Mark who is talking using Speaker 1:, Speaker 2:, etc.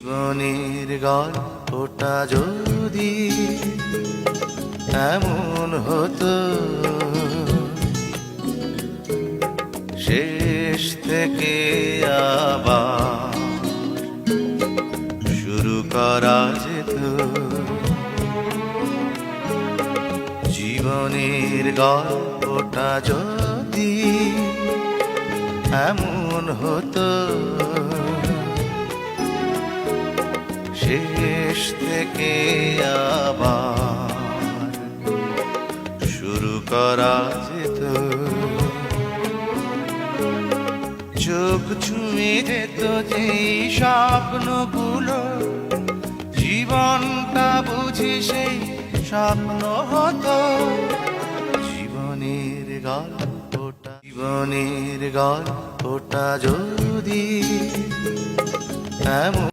Speaker 1: জীবনের গল্পটা যদি এমন হতো, শেষ থেকে আবার শুরু করা যেত। জীবনের গল্পটা যদি এমন হতো, শেষ থেকে আবার শুরু করা যেত। চোখ ছুঁয়ে যেত যেই স্বপ্নগুলো, জীবনটা বুঝি সেই স্বপ্ন হতো। জীবনের গল্পটা যদি এমন